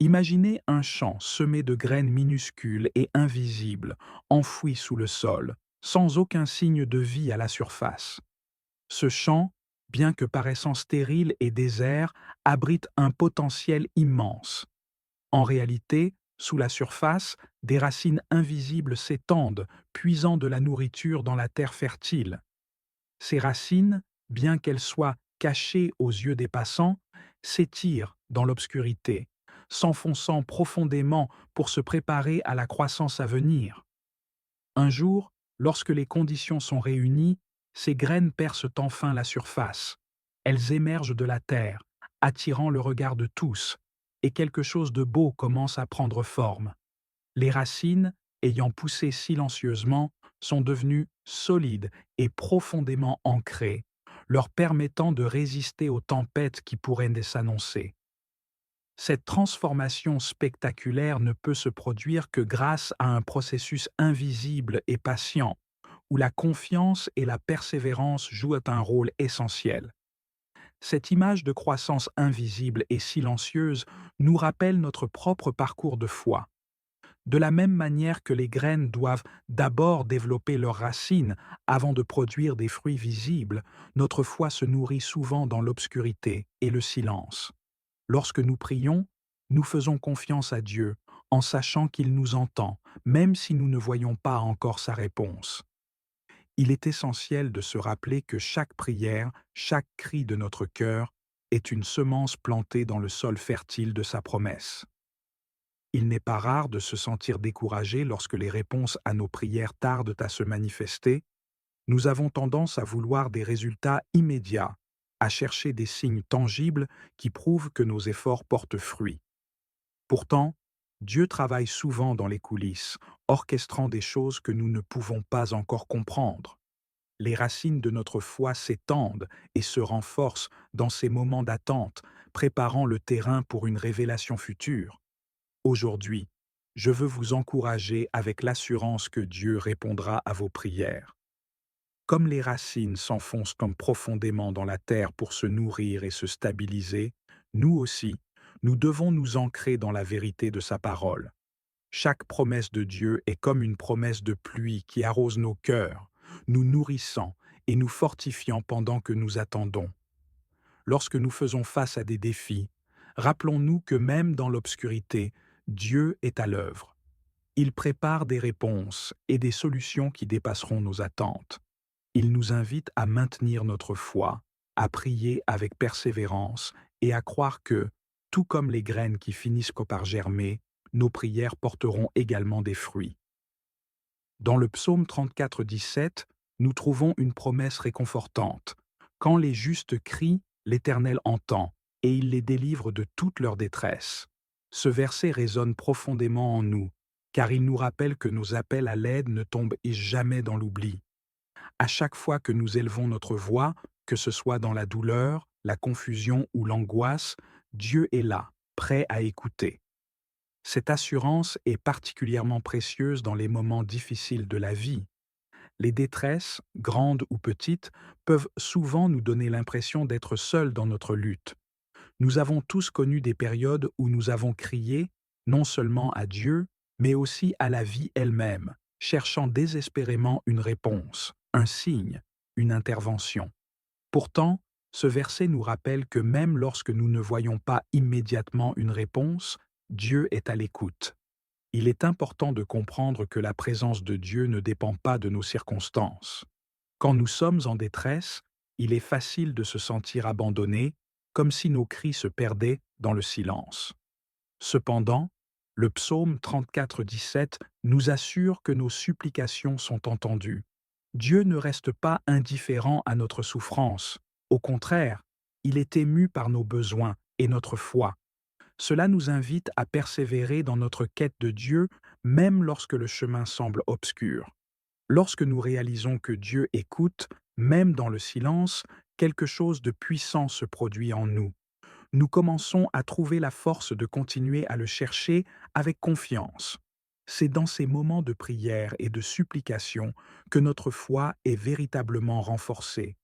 Imaginez un champ semé de graines minuscules et invisibles, enfouies sous le sol, sans aucun signe de vie à la surface. Ce champ, bien que paraissant stérile et désert, abrite un potentiel immense. En réalité, sous la surface, des racines invisibles s'étendent, puisant de la nourriture dans la terre fertile. Ces racines, bien qu'elles soient cachées aux yeux des passants, s'étirent dans l'obscurité, s'enfonçant profondément pour se préparer à la croissance à venir. Un jour, lorsque les conditions sont réunies, ces graines percent enfin la surface. Elles émergent de la terre, attirant le regard de tous, et quelque chose de beau commence à prendre forme. Les racines, ayant poussé silencieusement, sont devenues solides et profondément ancrées, leur permettant de résister aux tempêtes qui pourraient s'annoncer. Cette transformation spectaculaire ne peut se produire que grâce à un processus invisible et patient, où la confiance et la persévérance jouent un rôle essentiel. Cette image de croissance invisible et silencieuse nous rappelle notre propre parcours de foi. De la même manière que les graines doivent d'abord développer leurs racines avant de produire des fruits visibles, notre foi se nourrit souvent dans l'obscurité et le silence. Lorsque nous prions, nous faisons confiance à Dieu en sachant qu'il nous entend, même si nous ne voyons pas encore sa réponse. Il est essentiel de se rappeler que chaque prière, chaque cri de notre cœur est une semence plantée dans le sol fertile de sa promesse. Il n'est pas rare de se sentir découragé lorsque les réponses à nos prières tardent à se manifester. Nous avons tendance à vouloir des résultats immédiats, à chercher des signes tangibles qui prouvent que nos efforts portent fruit. Pourtant, Dieu travaille souvent dans les coulisses, orchestrant des choses que nous ne pouvons pas encore comprendre. Les racines de notre foi s'étendent et se renforcent dans ces moments d'attente, préparant le terrain pour une révélation future. Aujourd'hui, je veux vous encourager avec l'assurance que Dieu répondra à vos prières. Comme les racines s'enfoncent comme profondément dans la terre pour se nourrir et se stabiliser, nous aussi, nous devons nous ancrer dans la vérité de sa parole. Chaque promesse de Dieu est comme une promesse de pluie qui arrose nos cœurs, nous nourrissant et nous fortifiant pendant que nous attendons. Lorsque nous faisons face à des défis, rappelons-nous que même dans l'obscurité, Dieu est à l'œuvre. Il prépare des réponses et des solutions qui dépasseront nos attentes. Il nous invite à maintenir notre foi, à prier avec persévérance et à croire que, tout comme les graines qui finissent par germer, nos prières porteront également des fruits. Dans le psaume 34, 17, nous trouvons une promesse réconfortante. Quand les justes crient, l'Éternel entend, et il les délivre de toute leur détresse. Ce verset résonne profondément en nous, car il nous rappelle que nos appels à l'aide ne tombent jamais dans l'oubli. À chaque fois que nous élevons notre voix, que ce soit dans la douleur, la confusion ou l'angoisse, Dieu est là, prêt à écouter. Cette assurance est particulièrement précieuse dans les moments difficiles de la vie. Les détresses, grandes ou petites, peuvent souvent nous donner l'impression d'être seuls dans notre lutte. Nous avons tous connu des périodes où nous avons crié, non seulement à Dieu, mais aussi à la vie elle-même, cherchant désespérément une réponse, un signe, une intervention. Pourtant, ce verset nous rappelle que même lorsque nous ne voyons pas immédiatement une réponse, Dieu est à l'écoute. Il est important de comprendre que la présence de Dieu ne dépend pas de nos circonstances. Quand nous sommes en détresse, il est facile de se sentir abandonné, comme si nos cris se perdaient dans le silence. Cependant, le psaume 34, 17 nous assure que nos supplications sont entendues. Dieu ne reste pas indifférent à notre souffrance. Au contraire, il est ému par nos besoins et notre foi. Cela nous invite à persévérer dans notre quête de Dieu, même lorsque le chemin semble obscur. Lorsque nous réalisons que Dieu écoute, même dans le silence, quelque chose de puissant se produit en nous. Nous commençons à trouver la force de continuer à le chercher avec confiance. C'est dans ces moments de prière et de supplication que notre foi est véritablement renforcée.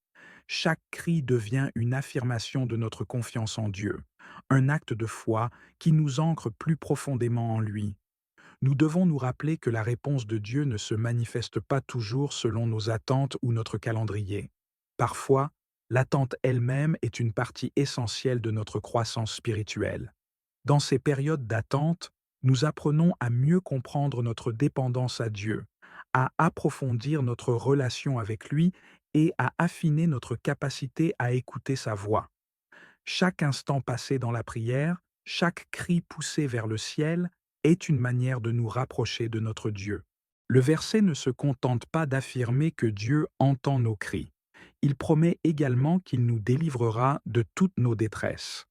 Chaque cri devient une affirmation de notre confiance en Dieu, un acte de foi qui nous ancre plus profondément en lui. Nous devons nous rappeler que la réponse de Dieu ne se manifeste pas toujours selon nos attentes ou notre calendrier. Parfois, l'attente elle-même est une partie essentielle de notre croissance spirituelle. Dans ces périodes d'attente, nous apprenons à mieux comprendre notre dépendance à Dieu, à approfondir notre relation avec lui et à affiner notre capacité à écouter sa voix. Chaque instant passé dans la prière, chaque cri poussé vers le ciel est une manière de nous rapprocher de notre Dieu. Le verset ne se contente pas d'affirmer que Dieu entend nos cris. Il promet également qu'il nous délivrera de toutes nos détresses.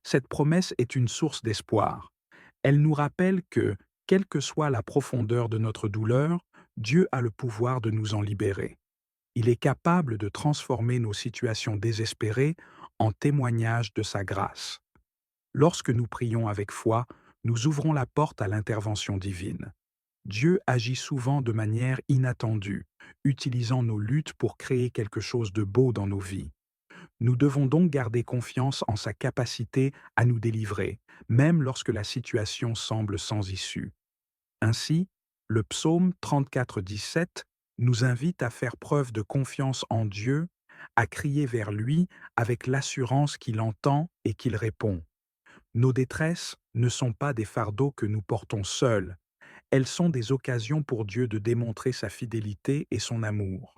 Cette promesse est une source d'espoir. Elle nous rappelle que, quelle que soit la profondeur de notre douleur, Dieu a le pouvoir de nous en libérer. Il est capable de transformer nos situations désespérées en témoignages de sa grâce. Lorsque nous prions avec foi, nous ouvrons la porte à l'intervention divine. Dieu agit souvent de manière inattendue, utilisant nos luttes pour créer quelque chose de beau dans nos vies. Nous devons donc garder confiance en sa capacité à nous délivrer, même lorsque la situation semble sans issue. Ainsi, le psaume 34,17 nous invite à faire preuve de confiance en Dieu, à crier vers lui avec l'assurance qu'il entend et qu'il répond. Nos détresses ne sont pas des fardeaux que nous portons seuls, elles sont des occasions pour Dieu de démontrer sa fidélité et son amour.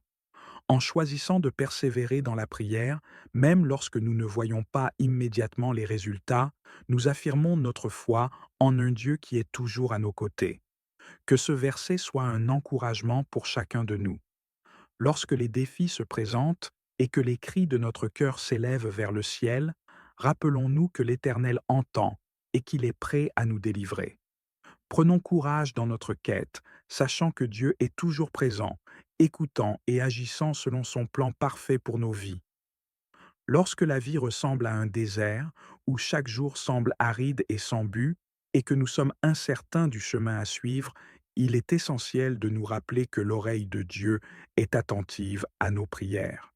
En choisissant de persévérer dans la prière, même lorsque nous ne voyons pas immédiatement les résultats, nous affirmons notre foi en un Dieu qui est toujours à nos côtés. Que ce verset soit un encouragement pour chacun de nous. Lorsque les défis se présentent et que les cris de notre cœur s'élèvent vers le ciel, rappelons-nous que l'Éternel entend et qu'il est prêt à nous délivrer. Prenons courage dans notre quête, sachant que Dieu est toujours présent, écoutant et agissant selon son plan parfait pour nos vies. Lorsque la vie ressemble à un désert, où chaque jour semble aride et sans but, et que nous sommes incertains du chemin à suivre, il est essentiel de nous rappeler que l'oreille de Dieu est attentive à nos prières.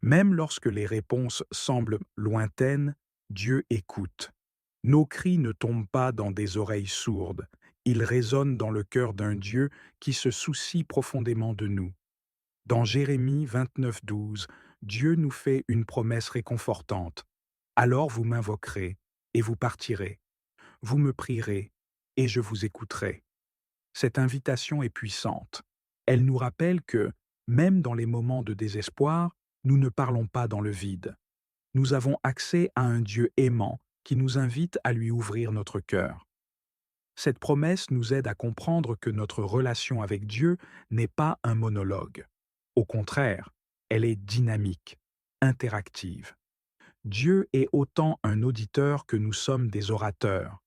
Même lorsque les réponses semblent lointaines, Dieu écoute. Nos cris ne tombent pas dans des oreilles sourdes, ils résonnent dans le cœur d'un Dieu qui se soucie profondément de nous. Dans Jérémie 29,12, Dieu nous fait une promesse réconfortante. Alors vous m'invoquerez, et vous partirez. Vous me prierez, et je vous écouterai. Cette invitation est puissante. Elle nous rappelle que, même dans les moments de désespoir, nous ne parlons pas dans le vide. Nous avons accès à un Dieu aimant qui nous invite à lui ouvrir notre cœur. Cette promesse nous aide à comprendre que notre relation avec Dieu n'est pas un monologue. Au contraire, elle est dynamique, interactive. Dieu est autant un auditeur que nous sommes des orateurs.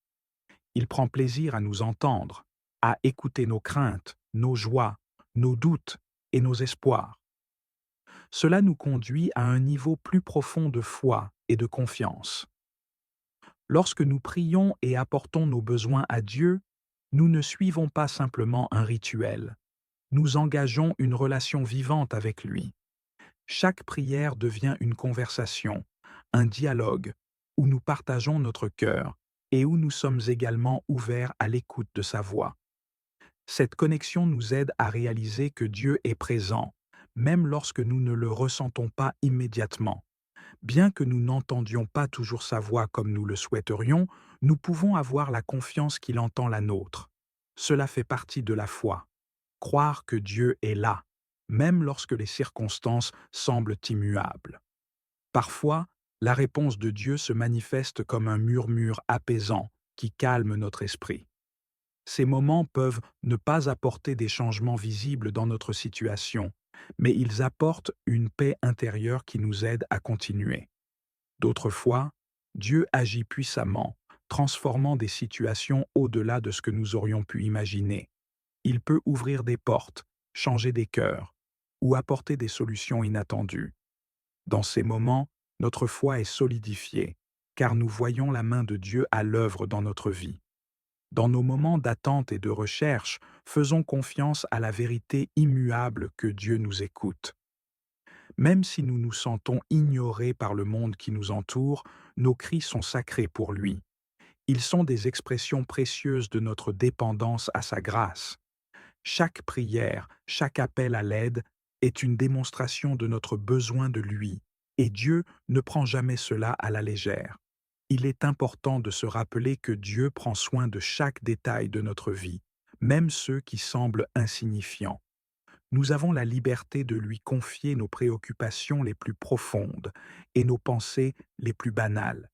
Il prend plaisir à nous entendre, à écouter nos craintes, nos joies, nos doutes et nos espoirs. Cela nous conduit à un niveau plus profond de foi et de confiance. Lorsque nous prions et apportons nos besoins à Dieu, nous ne suivons pas simplement un rituel. Nous engageons une relation vivante avec lui. Chaque prière devient une conversation, un dialogue, où nous partageons notre cœur et où nous sommes également ouverts à l'écoute de sa voix. Cette connexion nous aide à réaliser que Dieu est présent, même lorsque nous ne le ressentons pas immédiatement. Bien que nous n'entendions pas toujours sa voix comme nous le souhaiterions, nous pouvons avoir la confiance qu'il entend la nôtre. Cela fait partie de la foi. Croire que Dieu est là, même lorsque les circonstances semblent immuables. Parfois, la réponse de Dieu se manifeste comme un murmure apaisant qui calme notre esprit. Ces moments peuvent ne pas apporter des changements visibles dans notre situation, mais ils apportent une paix intérieure qui nous aide à continuer. D'autres fois, Dieu agit puissamment, transformant des situations au-delà de ce que nous aurions pu imaginer. Il peut ouvrir des portes, changer des cœurs, ou apporter des solutions inattendues. Dans ces moments, notre foi est solidifiée, car nous voyons la main de Dieu à l'œuvre dans notre vie. Dans nos moments d'attente et de recherche, faisons confiance à la vérité immuable que Dieu nous écoute. Même si nous nous sentons ignorés par le monde qui nous entoure, nos cris sont sacrés pour lui. Ils sont des expressions précieuses de notre dépendance à sa grâce. Chaque prière, chaque appel à l'aide est une démonstration de notre besoin de lui, et Dieu ne prend jamais cela à la légère. Il est important de se rappeler que Dieu prend soin de chaque détail de notre vie, même ceux qui semblent insignifiants. Nous avons la liberté de lui confier nos préoccupations les plus profondes et nos pensées les plus banales.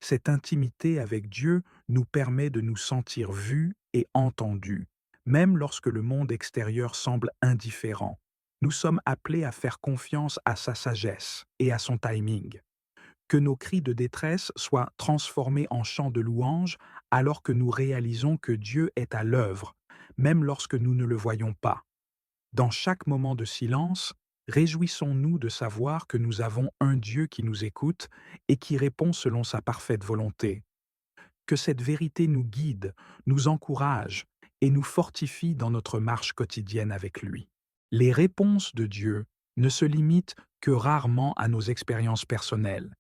Cette intimité avec Dieu nous permet de nous sentir vus et entendus, même lorsque le monde extérieur semble indifférent. Nous sommes appelés à faire confiance à sa sagesse et à son timing. Que nos cris de détresse soient transformés en chants de louange alors que nous réalisons que Dieu est à l'œuvre, même lorsque nous ne le voyons pas. Dans chaque moment de silence, réjouissons-nous de savoir que nous avons un Dieu qui nous écoute et qui répond selon sa parfaite volonté. Que cette vérité nous guide, nous encourage et nous fortifie dans notre marche quotidienne avec lui. Les réponses de Dieu ne se limitent que rarement à nos expériences personnelles.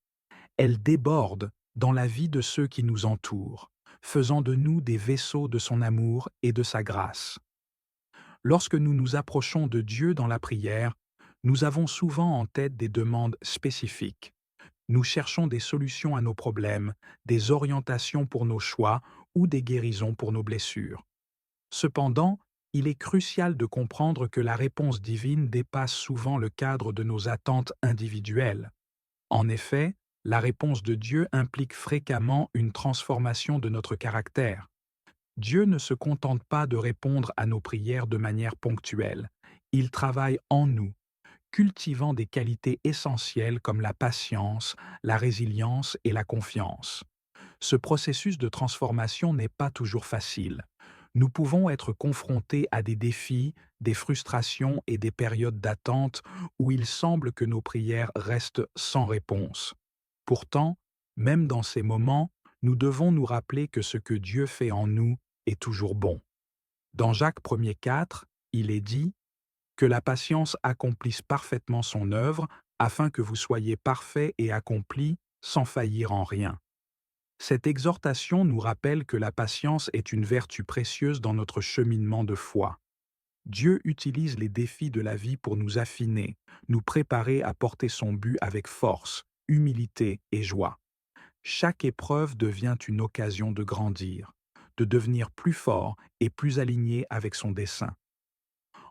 Elles débordent dans la vie de ceux qui nous entourent, faisant de nous des vaisseaux de son amour et de sa grâce. Lorsque nous nous approchons de Dieu dans la prière, nous avons souvent en tête des demandes spécifiques. Nous cherchons des solutions à nos problèmes, des orientations pour nos choix ou des guérisons pour nos blessures. Cependant, il est crucial de comprendre que la réponse divine dépasse souvent le cadre de nos attentes individuelles. En effet, la réponse de Dieu implique fréquemment une transformation de notre caractère. Dieu ne se contente pas de répondre à nos prières de manière ponctuelle. Il travaille en nous, cultivant des qualités essentielles comme la patience, la résilience et la confiance. Ce processus de transformation n'est pas toujours facile. Nous pouvons être confrontés à des défis, des frustrations et des périodes d'attente où il semble que nos prières restent sans réponse. Pourtant, même dans ces moments, nous devons nous rappeler que ce que Dieu fait en nous est toujours bon. Dans Jacques 1er 4, il est dit que la patience accomplisse parfaitement son œuvre, afin que vous soyez parfaits et accomplis sans faillir en rien. Cette exhortation nous rappelle que la patience est une vertu précieuse dans notre cheminement de foi. Dieu utilise les défis de la vie pour nous affiner, nous préparer à porter son but avec force, humilité et joie. Chaque épreuve devient une occasion de grandir, de devenir plus fort et plus aligné avec son dessein.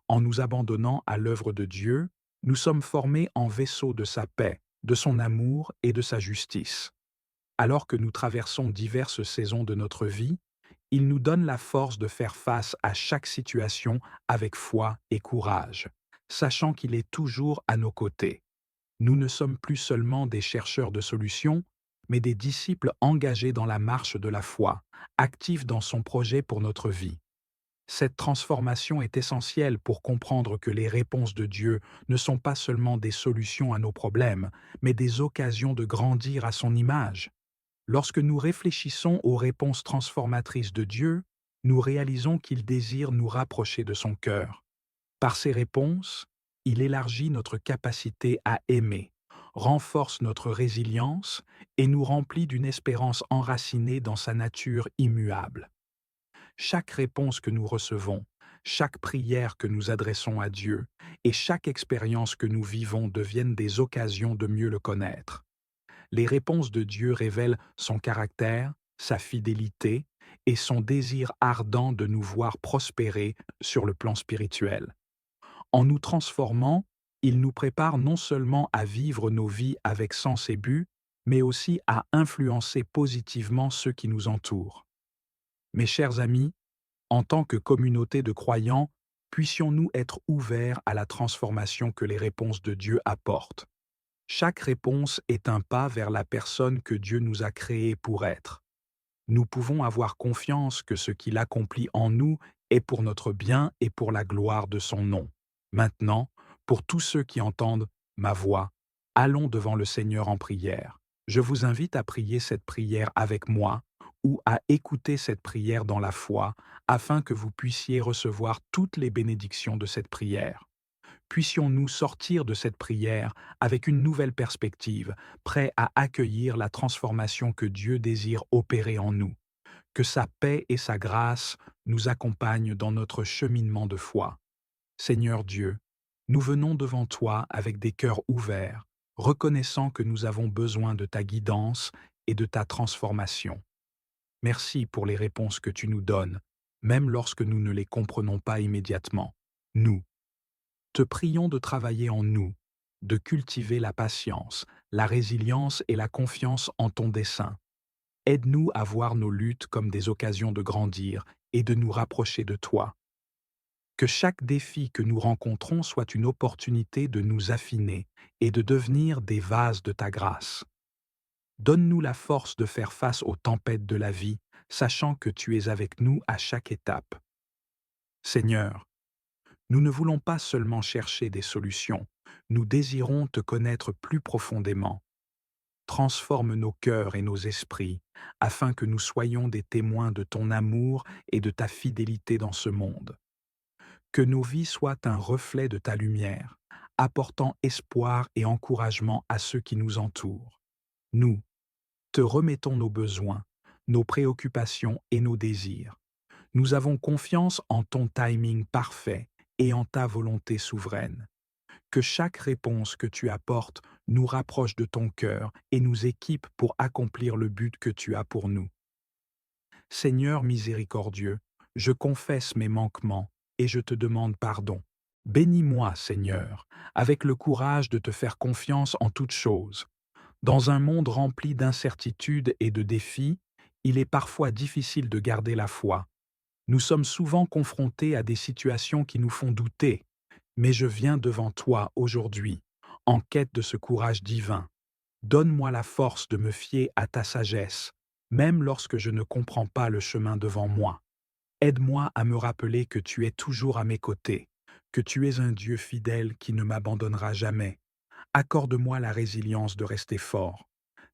En nous abandonnant à l'œuvre de Dieu, nous sommes formés en vaisseaux de sa paix, de son amour et de sa justice. Alors que nous traversons diverses saisons de notre vie, il nous donne la force de faire face à chaque situation avec foi et courage, sachant qu'il est toujours à nos côtés. Nous ne sommes plus seulement des chercheurs de solutions, mais des disciples engagés dans la marche de la foi, actifs dans son projet pour notre vie. Cette transformation est essentielle pour comprendre que les réponses de Dieu ne sont pas seulement des solutions à nos problèmes, mais des occasions de grandir à son image. Lorsque nous réfléchissons aux réponses transformatrices de Dieu, nous réalisons qu'il désire nous rapprocher de son cœur. Par ces réponses, il élargit notre capacité à aimer, renforce notre résilience et nous remplit d'une espérance enracinée dans sa nature immuable. Chaque réponse que nous recevons, chaque prière que nous adressons à Dieu et chaque expérience que nous vivons deviennent des occasions de mieux le connaître. Les réponses de Dieu révèlent son caractère, sa fidélité et son désir ardent de nous voir prospérer sur le plan spirituel. En nous transformant, il nous prépare non seulement à vivre nos vies avec sens et but, mais aussi à influencer positivement ceux qui nous entourent. Mes chers amis, en tant que communauté de croyants, puissions-nous être ouverts à la transformation que les réponses de Dieu apportent. Chaque réponse est un pas vers la personne que Dieu nous a créée pour être. Nous pouvons avoir confiance que ce qu'il accomplit en nous est pour notre bien et pour la gloire de son nom. Maintenant, pour tous ceux qui entendent ma voix, allons devant le Seigneur en prière. Je vous invite à prier cette prière avec moi ou à écouter cette prière dans la foi afin que vous puissiez recevoir toutes les bénédictions de cette prière. puissions-nous sortir de cette prière avec une nouvelle perspective, prêts à accueillir la transformation que Dieu désire opérer en nous. Que sa paix et sa grâce nous accompagnent dans notre cheminement de foi. Seigneur Dieu, nous venons devant toi avec des cœurs ouverts, reconnaissant que nous avons besoin de ta guidance et de ta transformation. Merci pour les réponses que tu nous donnes, même lorsque nous ne les comprenons pas immédiatement. Nous te prions de travailler en nous, de cultiver la patience, la résilience et la confiance en ton dessein. Aide-nous à voir nos luttes comme des occasions de grandir et de nous rapprocher de toi. Que chaque défi que nous rencontrons soit une opportunité de nous affiner et de devenir des vases de ta grâce. Donne-nous la force de faire face aux tempêtes de la vie, sachant que tu es avec nous à chaque étape. Seigneur, nous ne voulons pas seulement chercher des solutions, nous désirons te connaître plus profondément. Transforme nos cœurs et nos esprits, afin que nous soyons des témoins de ton amour et de ta fidélité dans ce monde. Que nos vies soient un reflet de ta lumière, apportant espoir et encouragement à ceux qui nous entourent. Nous te remettons nos besoins, nos préoccupations et nos désirs. Nous avons confiance en ton timing parfait et en ta volonté souveraine. Que chaque réponse que tu apportes nous rapproche de ton cœur et nous équipe pour accomplir le but que tu as pour nous. Seigneur miséricordieux, je confesse mes manquements et je te demande pardon. Bénis-moi, Seigneur, avec le courage de te faire confiance en toutes choses. Dans un monde rempli d'incertitudes et de défis, il est parfois difficile de garder la foi. Nous sommes souvent confrontés à des situations qui nous font douter, mais je viens devant toi aujourd'hui, en quête de ce courage divin. Donne-moi la force de me fier à ta sagesse, même lorsque je ne comprends pas le chemin devant moi. Aide-moi à me rappeler que tu es toujours à mes côtés, que tu es un Dieu fidèle qui ne m'abandonnera jamais. Accorde-moi la résilience de rester fort.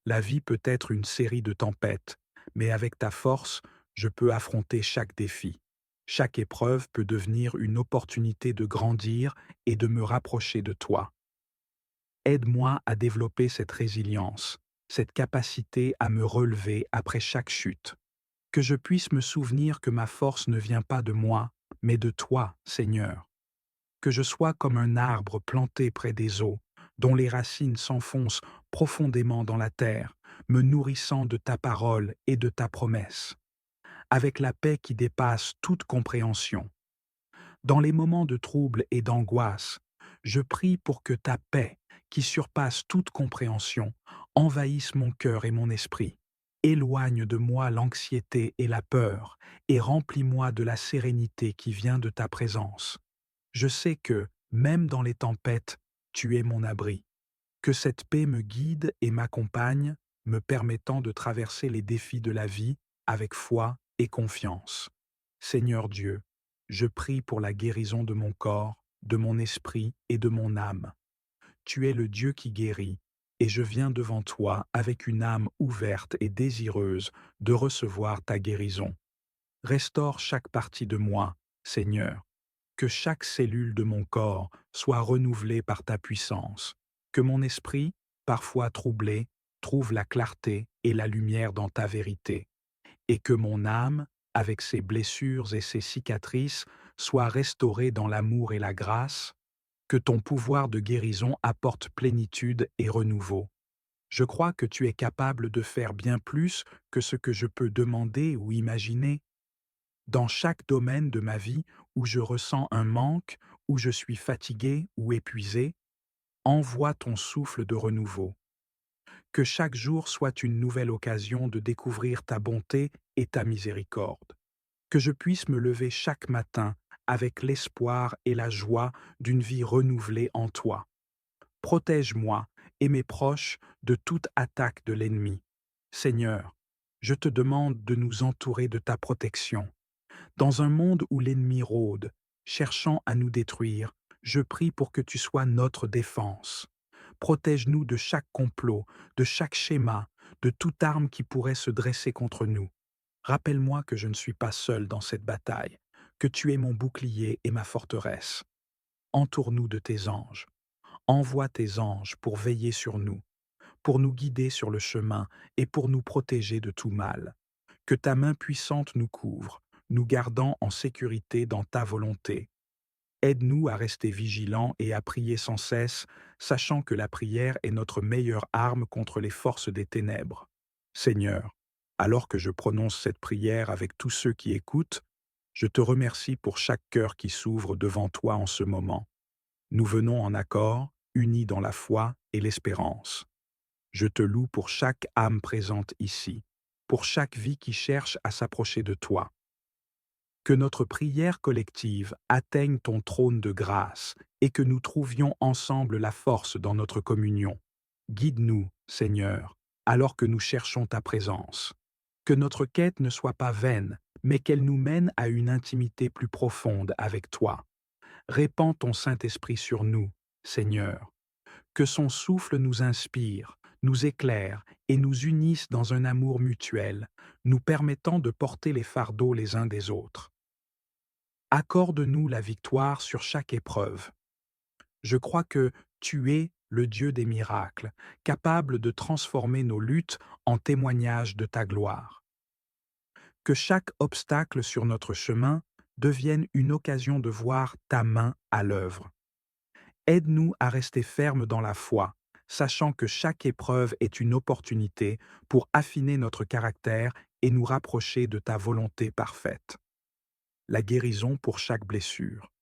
La vie peut être une série de tempêtes, mais avec ta force, je peux affronter chaque défi. Chaque épreuve peut devenir une opportunité de grandir et de me rapprocher de toi. Aide-moi à développer cette résilience, cette capacité à me relever après chaque chute. Que je puisse me souvenir que ma force ne vient pas de moi, mais de toi, Seigneur. Que je sois comme un arbre planté près des eaux, dont les racines s'enfoncent profondément dans la terre, me nourrissant de ta parole et de ta promesse, avec la paix qui dépasse toute compréhension. Dans les moments de trouble et d'angoisse, je prie pour que ta paix, qui surpasse toute compréhension, envahisse mon cœur et mon esprit. Éloigne de moi l'anxiété et la peur, et remplis-moi de la sérénité qui vient de ta présence. Je sais que, même dans les tempêtes, tu es mon abri. Que cette paix me guide et m'accompagne, me permettant de traverser les défis de la vie avec foi et confiance. Seigneur Dieu, je prie pour la guérison de mon corps, de mon esprit et de mon âme. Tu es le Dieu qui guérit, et je viens devant toi avec une âme ouverte et désireuse de recevoir ta guérison. Restaure chaque partie de moi, Seigneur, que chaque cellule de mon corps soit renouvelée par ta puissance, que mon esprit, parfois troublé, trouve la clarté et la lumière dans ta vérité, et que mon âme, avec ses blessures et ses cicatrices, soit restaurée dans l'amour et la grâce, que ton pouvoir de guérison apporte plénitude et renouveau. Je crois que tu es capable de faire bien plus que ce que je peux demander ou imaginer. Dans chaque domaine de ma vie où je ressens un manque, où je suis fatigué ou épuisé, envoie ton souffle de renouveau. Que chaque jour soit une nouvelle occasion de découvrir ta bonté et ta miséricorde. Que je puisse me lever chaque matin avec l'espoir et la joie d'une vie renouvelée en toi. Protège-moi et mes proches de toute attaque de l'ennemi. Seigneur, je te demande de nous entourer de ta protection. Dans un monde où l'ennemi rôde, cherchant à nous détruire, je prie pour que tu sois notre défense. Protège-nous de chaque complot, de chaque schéma, de toute arme qui pourrait se dresser contre nous. Rappelle-moi que je ne suis pas seul dans cette bataille, que tu es mon bouclier et ma forteresse. entoure-nous de tes anges. Envoie tes anges pour veiller sur nous, pour nous guider sur le chemin et pour nous protéger de tout mal. Que ta main puissante nous couvre, nous gardant en sécurité dans ta volonté. Aide-nous à rester vigilants et à prier sans cesse, sachant que la prière est notre meilleure arme contre les forces des ténèbres. Seigneur, alors que je prononce cette prière avec tous ceux qui écoutent, je te remercie pour chaque cœur qui s'ouvre devant toi en ce moment. Nous venons en accord, unis dans la foi et l'espérance. Je te loue pour chaque âme présente ici, pour chaque vie qui cherche à s'approcher de toi. Que notre prière collective atteigne ton trône de grâce et que nous trouvions ensemble la force dans notre communion. Guide-nous, Seigneur, alors que nous cherchons ta présence. Que notre quête ne soit pas vaine, mais qu'elle nous mène à une intimité plus profonde avec toi. Répands ton Saint-Esprit sur nous, Seigneur. Que son souffle nous inspire, nous éclaire et nous unisse dans un amour mutuel, nous permettant de porter les fardeaux les uns des autres. Accorde-nous la victoire sur chaque épreuve. Je crois que tu es le Dieu des miracles, capable de transformer nos luttes en témoignages de ta gloire. Que chaque obstacle sur notre chemin devienne une occasion de voir ta main à l'œuvre. Aide-nous à rester fermes dans la foi, sachant que chaque épreuve est une opportunité pour affiner notre caractère et nous rapprocher de ta volonté parfaite. La guérison pour chaque blessure.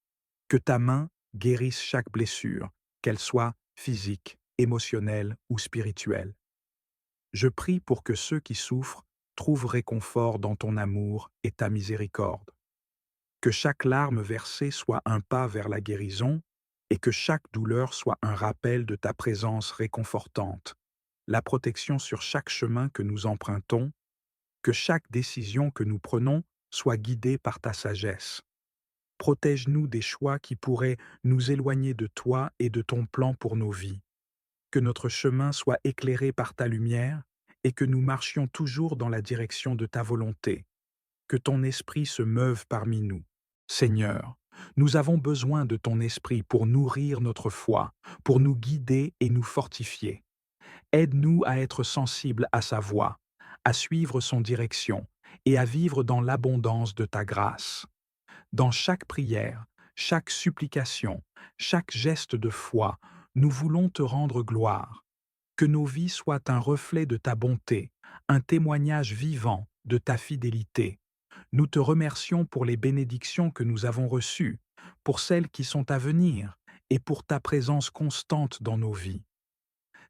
Que ta main guérisse chaque blessure, qu'elle soit physique, émotionnelle ou spirituelle. Je prie pour que ceux qui souffrent trouvent réconfort dans ton amour et ta miséricorde. Que chaque larme versée soit un pas vers la guérison et que chaque douleur soit un rappel de ta présence réconfortante. La protection sur chaque chemin que nous empruntons, que chaque décision que nous prenons soit guidée par ta sagesse. Protège-nous des choix qui pourraient nous éloigner de toi et de ton plan pour nos vies. Que notre chemin soit éclairé par ta lumière et que nous marchions toujours dans la direction de ta volonté. Que ton esprit se meuve parmi nous. Seigneur, nous avons besoin de ton esprit pour nourrir notre foi, pour nous guider et nous fortifier. Aide-nous à être sensibles à sa voix, à suivre son direction et à vivre dans l'abondance de ta grâce. Dans chaque prière, chaque supplication, chaque geste de foi, nous voulons te rendre gloire. Que nos vies soient un reflet de ta bonté, un témoignage vivant de ta fidélité. Nous te remercions pour les bénédictions que nous avons reçues, pour celles qui sont à venir, et pour ta présence constante dans nos vies.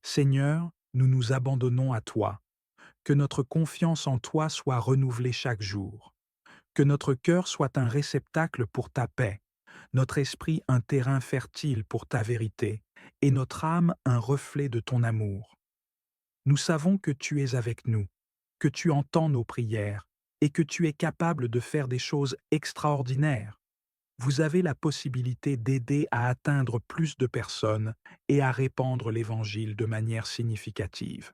Seigneur, nous nous abandonnons à toi. Que notre confiance en toi soit renouvelée chaque jour. Que notre cœur soit un réceptacle pour ta paix, notre esprit un terrain fertile pour ta vérité, et notre âme un reflet de ton amour. Nous savons que tu es avec nous, que tu entends nos prières, et que tu es capable de faire des choses extraordinaires. Vous avez la possibilité d'aider à atteindre plus de personnes et à répandre l'Évangile de manière significative.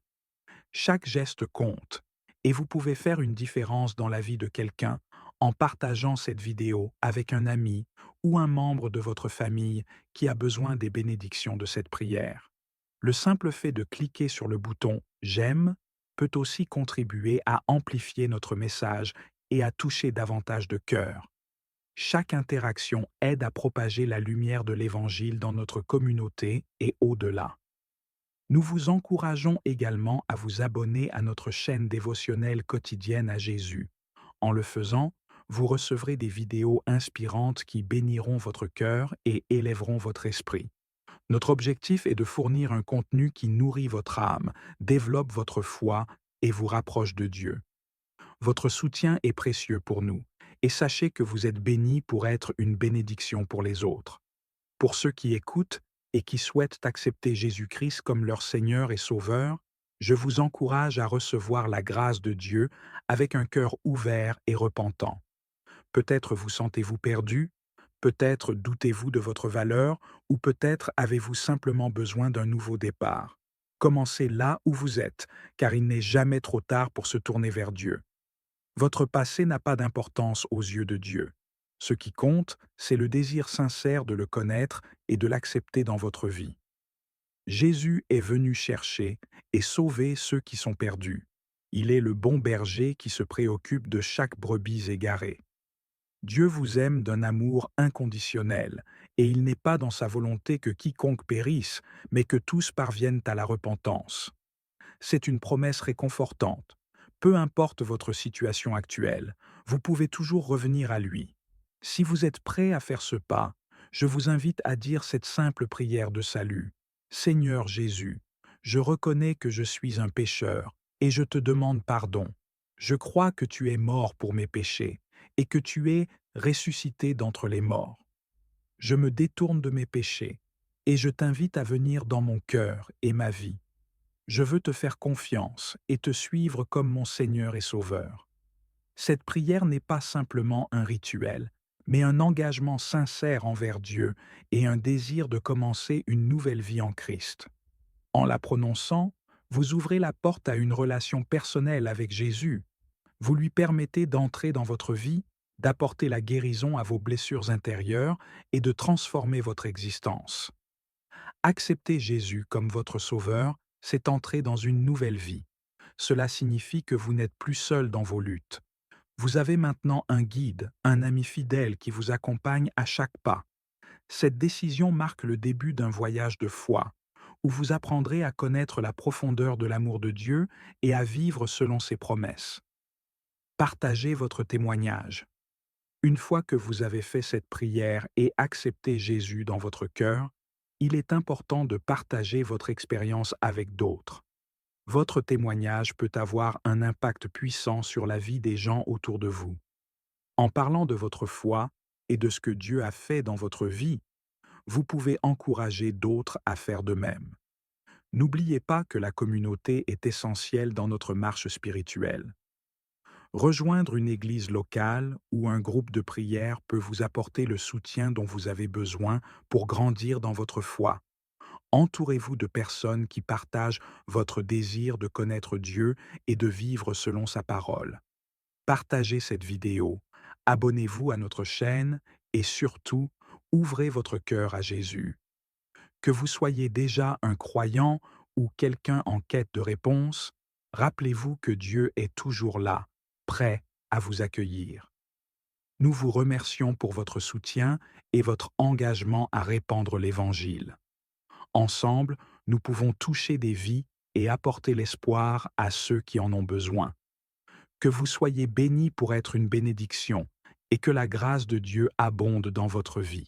Chaque geste compte, et vous pouvez faire une différence dans la vie de quelqu'un en partageant cette vidéo avec un ami ou un membre de votre famille qui a besoin des bénédictions de cette prière. Le simple fait de cliquer sur le bouton « J'aime » peut aussi contribuer à amplifier notre message et à toucher davantage de cœurs. Chaque interaction aide à propager la lumière de l'Évangile dans notre communauté et au-delà. Nous vous encourageons également à vous abonner à notre chaîne dévotionnelle quotidienne à Jésus. En le faisant, vous recevrez des vidéos inspirantes qui béniront votre cœur et élèveront votre esprit. Notre objectif est de fournir un contenu qui nourrit votre âme, développe votre foi et vous rapproche de Dieu. Votre soutien est précieux pour nous, et sachez que vous êtes bénis pour être une bénédiction pour les autres. Pour ceux qui écoutent et qui souhaitent accepter Jésus-Christ comme leur Seigneur et Sauveur, je vous encourage à recevoir la grâce de Dieu avec un cœur ouvert et repentant. Peut-être vous sentez-vous perdu, peut-être doutez-vous de votre valeur, ou peut-être avez-vous simplement besoin d'un nouveau départ. Commencez là où vous êtes, car il n'est jamais trop tard pour se tourner vers Dieu. Votre passé n'a pas d'importance aux yeux de Dieu. Ce qui compte, c'est le désir sincère de le connaître et de l'accepter dans votre vie. Jésus est venu chercher et sauver ceux qui sont perdus. Il est le bon berger qui se préoccupe de chaque brebis égarée. Dieu vous aime d'un amour inconditionnel, et il n'est pas dans sa volonté que quiconque périsse, mais que tous parviennent à la repentance. C'est une promesse réconfortante. Peu importe votre situation actuelle, vous pouvez toujours revenir à lui. Si vous êtes prêt à faire ce pas, je vous invite à dire cette simple prière de salut. Seigneur Jésus, je reconnais que je suis un pécheur et je te demande pardon. Je crois que tu es mort pour mes péchés et que tu es ressuscité d'entre les morts. Je me détourne de mes péchés et je t'invite à venir dans mon cœur et ma vie. Je veux te faire confiance et te suivre comme mon Seigneur et Sauveur. Cette prière n'est pas simplement un rituel, mais un engagement sincère envers Dieu et un désir de commencer une nouvelle vie en Christ. En la prononçant, vous ouvrez la porte à une relation personnelle avec Jésus. Vous lui permettez d'entrer dans votre vie, d'apporter la guérison à vos blessures intérieures et de transformer votre existence. Accepter Jésus comme votre Sauveur, c'est entrer dans une nouvelle vie. Cela signifie que vous n'êtes plus seul dans vos luttes. Vous avez maintenant un guide, un ami fidèle qui vous accompagne à chaque pas. Cette décision marque le début d'un voyage de foi, où vous apprendrez à connaître la profondeur de l'amour de Dieu et à vivre selon ses promesses. Partagez votre témoignage. Une fois que vous avez fait cette prière et accepté Jésus dans votre cœur, il est important de partager votre expérience avec d'autres. Votre témoignage peut avoir un impact puissant sur la vie des gens autour de vous. En parlant de votre foi et de ce que Dieu a fait dans votre vie, vous pouvez encourager d'autres à faire de même. N'oubliez pas que la communauté est essentielle dans notre marche spirituelle. Rejoindre une église locale ou un groupe de prière peut vous apporter le soutien dont vous avez besoin pour grandir dans votre foi. Entourez-vous de personnes qui partagent votre désir de connaître Dieu et de vivre selon sa parole. Partagez cette vidéo, abonnez-vous à notre chaîne et surtout, ouvrez votre cœur à Jésus. Que vous soyez déjà un croyant ou quelqu'un en quête de réponse, rappelez-vous que Dieu est toujours là, prêt à vous accueillir. Nous vous remercions pour votre soutien et votre engagement à répandre l'Évangile. Ensemble, nous pouvons toucher des vies et apporter l'espoir à ceux qui en ont besoin. Que vous soyez bénis pour être une bénédiction et que la grâce de Dieu abonde dans votre vie.